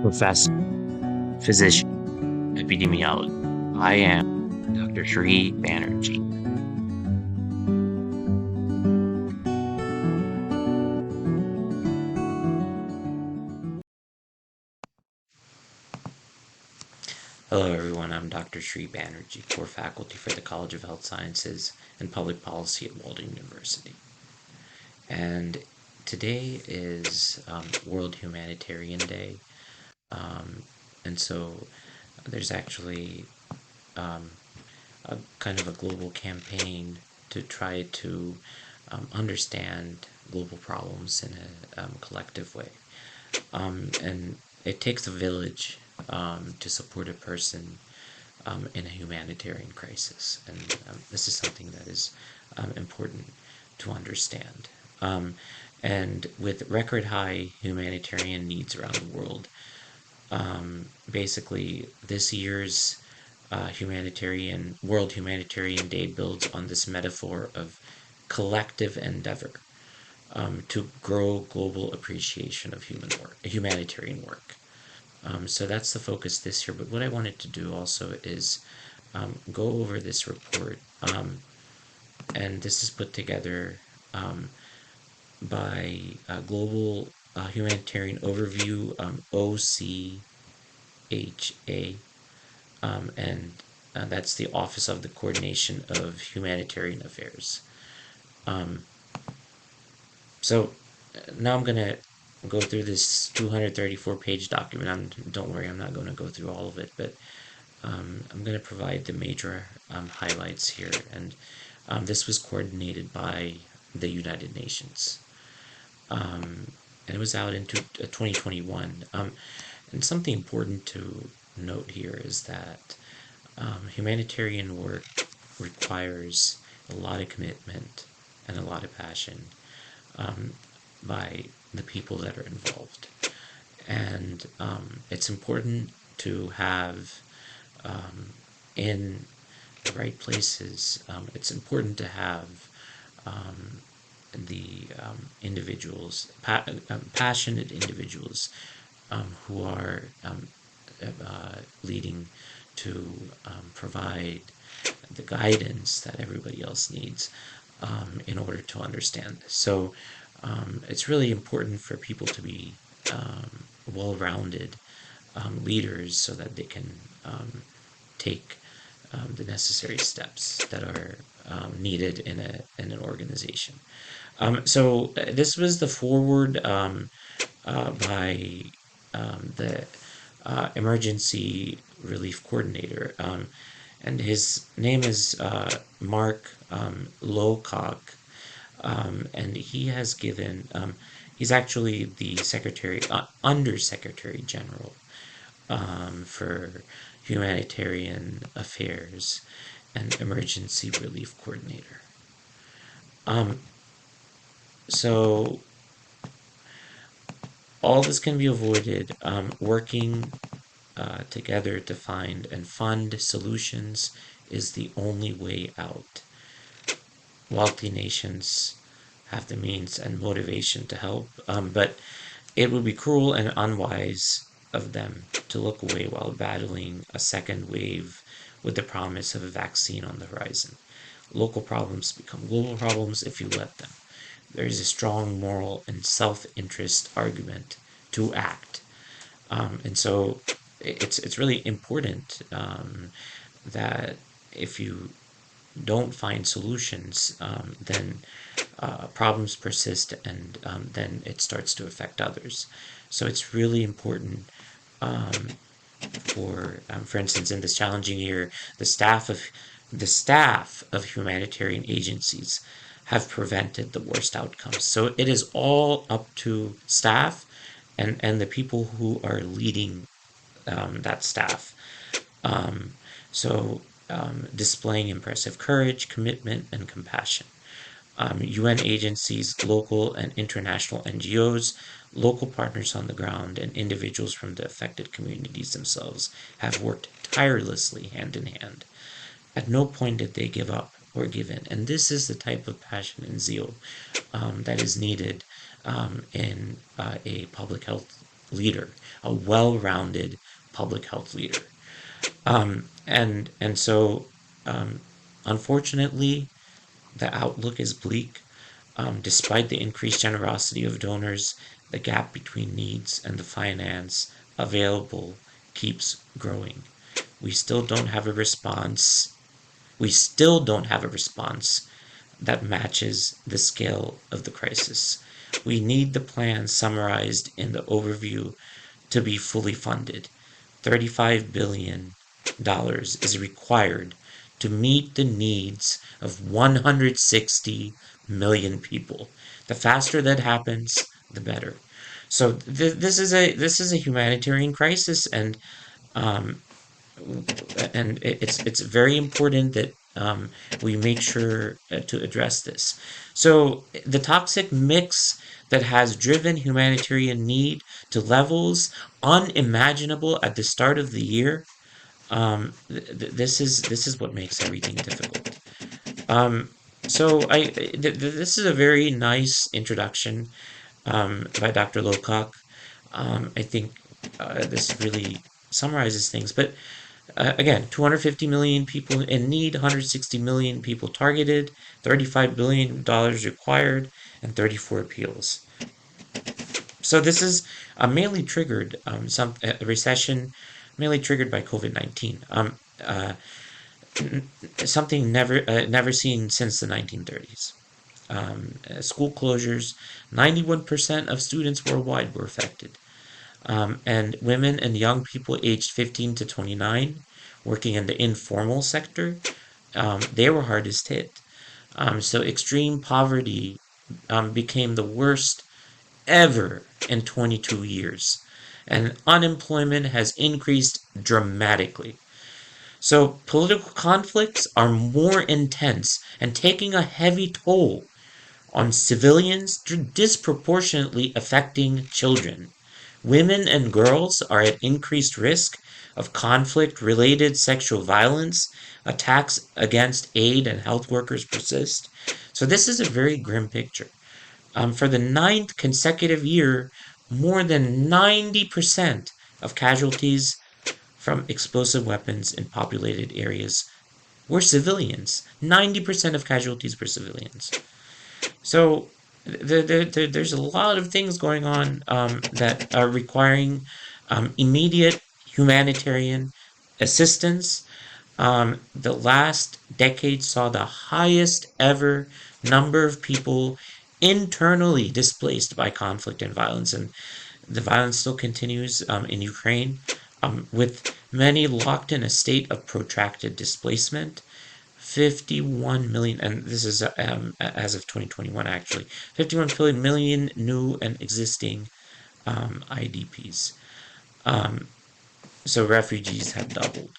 professor, physician, epidemiologist. I am Dr. Sri Banerjee. Hello everyone, I'm Dr. Sri Banerjee, core faculty for the College of Health Sciences and Public Policy at Walden University. And today is World Humanitarian Day, and so there's actually a kind of a global campaign to try to understand global problems in a collective way. And it takes a village to support a person in a humanitarian crisis. And this is something that is important to understand. And with record high humanitarian needs around the world, basically this year's World Humanitarian Day builds on this metaphor of collective endeavor to grow global appreciation of humanitarian work. So that's the focus this year. But what I wanted to do also is go over this report, and this is put together by Global Humanitarian Overview, OCHA, and that's the Office of the Coordination of Humanitarian Affairs. So now I'm going to go through this 234-page document. Don't worry, I'm not going to go through all of it, but I'm going to provide the major highlights here. And this was coordinated by the United Nations. And it was out in 2021. And something important to note here is that humanitarian work requires a lot of commitment and a lot of passion by the people that are involved. And it's important to have in the right places, it's important to have the individuals, passionate individuals who are leading to provide the guidance that everybody else needs in order to understand this. So it's really important for people to be well-rounded leaders so that they can take the necessary steps that are needed in an organization. So this was the foreword by the Emergency Relief Coordinator, and his name is Mark Lowcock, and he has given, he's actually the Under Secretary General for Humanitarian Affairs and Emergency Relief Coordinator. So all this can be avoided working together to find and fund solutions is the only way out. Wealthy nations have the means and motivation to help, but it would be cruel and unwise of them to look away while battling a second wave with the promise of a vaccine on the horizon. Local problems become global problems if you let them. There is a strong moral and self-interest argument to act. And so it's really important that if you don't find solutions, then problems persist, and then it starts to affect others. So it's really important for instance, in this challenging year, the staff of humanitarian agencies have prevented the worst outcomes. So it is all up to staff and the people who are leading that staff. Displaying impressive courage, commitment, and compassion. UN agencies, local and international NGOs, local partners on the ground, and individuals from the affected communities themselves have worked tirelessly hand in hand. At no point did they give up or give in. And this is the type of passion and zeal that is needed in a public health leader, a well-rounded public health leader. And so, um, unfortunately, the outlook is bleak. Despite the increased generosity of donors, the gap between needs and the finance available keeps growing. We still don't have a response. We still don't have a response that matches the scale of the crisis. We need the plan summarized in the overview to be fully funded. $35 billion is required to meet the needs of 160 million people. The faster that happens, the better. So this is a humanitarian crisis, um, and it's very important that we make sure to address this. So the toxic mix that has driven humanitarian need to levels unimaginable at the start of the year. This is what makes everything difficult. Um, this is a very nice introduction by Dr. Locock. I think this really summarizes things. But again, 250 million people in need, 160 million people targeted, $35 billion required, and 34 appeals. So this is mainly triggered some a recession, mainly triggered by COVID-19. Something never seen since the 1930s. School closures, 91% of students worldwide were affected. And women and young people aged 15 to 29 working in the informal sector, they were hardest hit. So extreme poverty became the worst ever in 22 years. And unemployment has increased dramatically. So political conflicts are more intense and taking a heavy toll on civilians, disproportionately affecting children. Women and girls are at increased risk of conflict related sexual violence. Attacks against aid and health workers persist. So, this is a very grim picture. For the ninth consecutive year, more than 90% of casualties from explosive weapons in populated areas were civilians. 90% of casualties were civilians. So there's a lot of things going on that are requiring immediate humanitarian assistance. The last decade saw the highest ever number of people internally displaced by conflict and violence, and the violence still continues in Ukraine, with many locked in a state of protracted displacement. 51 million, and this is as of 2021 actually, 51 million new and existing IDPs. So refugees have doubled.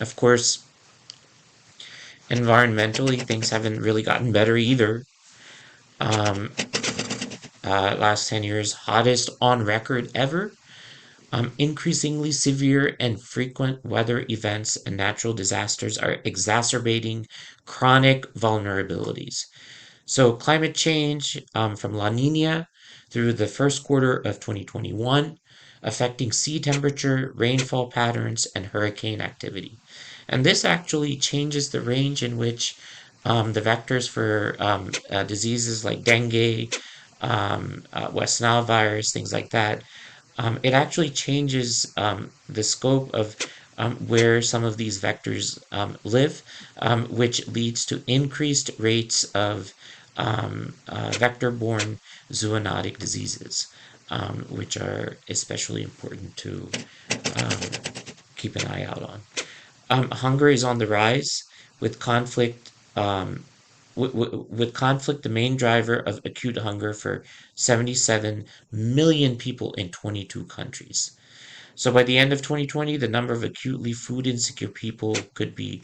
Of course, environmentally, things haven't really gotten better either. Um, Last 10 years, hottest on record ever. Increasingly severe and frequent weather events and natural disasters are exacerbating chronic vulnerabilities. So, climate change from La Nina through the first quarter of 2021, affecting sea temperature, rainfall patterns, and hurricane activity. And this actually changes the range in which the vectors for diseases like dengue, West Nile virus, things like that. It actually changes the scope of where some of these vectors live, which leads to increased rates of vector-borne zoonotic diseases, which are especially important to um, keep an eye out on. Hunger is on the rise, with conflict. With conflict, the main driver of acute hunger for 77 million people in 22 countries. So by the end of 2020, the number of acutely food insecure people could be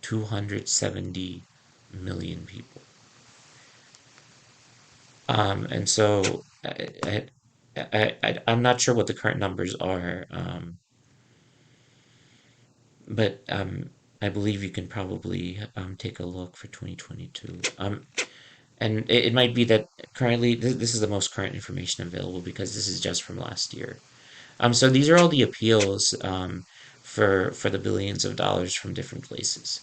270 million people. And so I'm not sure what the current numbers are, but I believe you can probably take a look for 2022. And it might be that currently this is the most current information available because this is just from last year. So these are all the appeals for the billions of dollars from different places.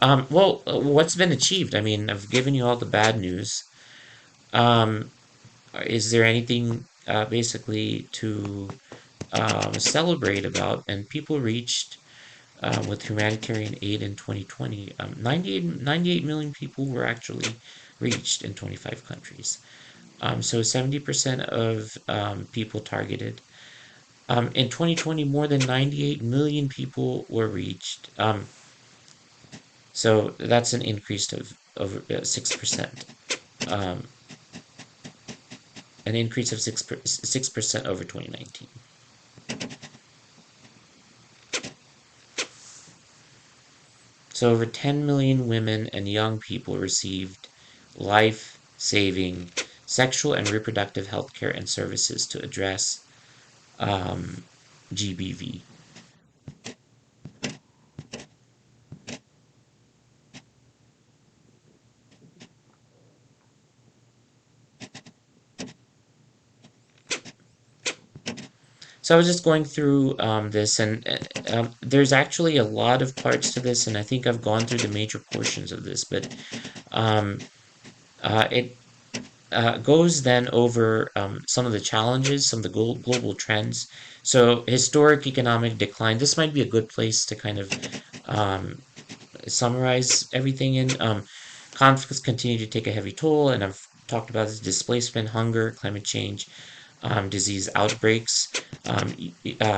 What's been achieved? I mean, I've given you all the bad news. Um, is there anything basically to celebrate about? And people reached with humanitarian aid in 2020. 98 million people were actually reached in 25 countries. So 70% of people targeted. In 2020, more than 98 million people were reached. So that's an increase of over 6%. Um, an increase of 6% over 2019. So over 10 million women and young people received life-saving sexual and reproductive health care and services to address um, GBV. So I was just going through this, and there's actually a lot of parts to this, and I think I've gone through the major portions of this, but um, it goes then over some of the challenges, some of the global trends. So historic economic decline. This might be a good place to kind of um, summarize everything in. Conflicts continue to take a heavy toll, and I've talked about this: displacement, hunger, climate change, disease outbreaks.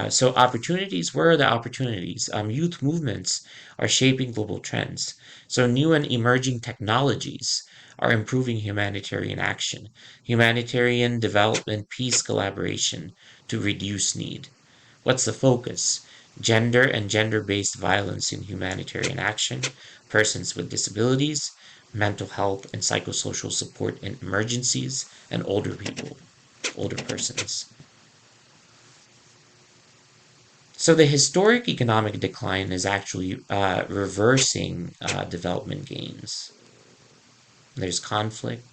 So opportunities, where are the opportunities? Youth movements are shaping global trends. So new and emerging technologies are improving humanitarian action, humanitarian development, peace collaboration to reduce need. What's the focus? Gender and gender-based violence in humanitarian action, persons with disabilities, mental health and psychosocial support in emergencies, and older people, older persons. So the historic economic decline is actually reversing development gains. There's conflict.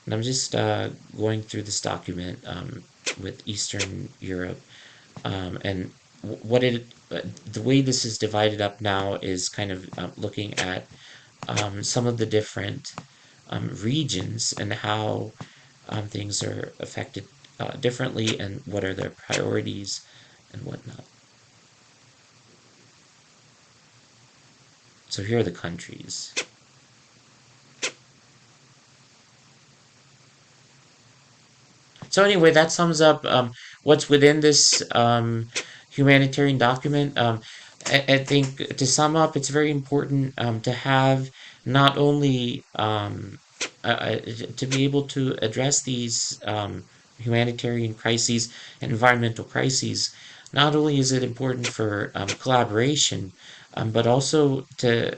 And I'm just going through this document with Eastern Europe, and what it the way this is divided up now is kind of looking at some of the different regions and how things are affected differently and what are their priorities and whatnot. So here are the countries. So anyway, that sums up what's within this humanitarian document. I think to sum up, it's very important to have not only to be able to address these humanitarian crises and environmental crises. Not only is it important for collaboration, but also to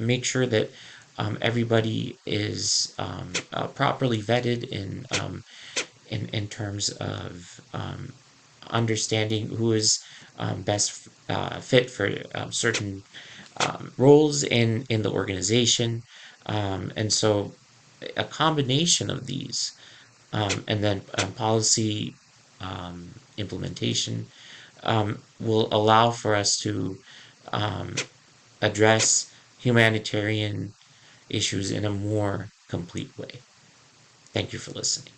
make sure that everybody is properly vetted in terms of understanding who is best fit for certain roles in the organization. And so a combination of these and then policy implementation will allow for us to um, address humanitarian issues in a more complete way. Thank you for listening.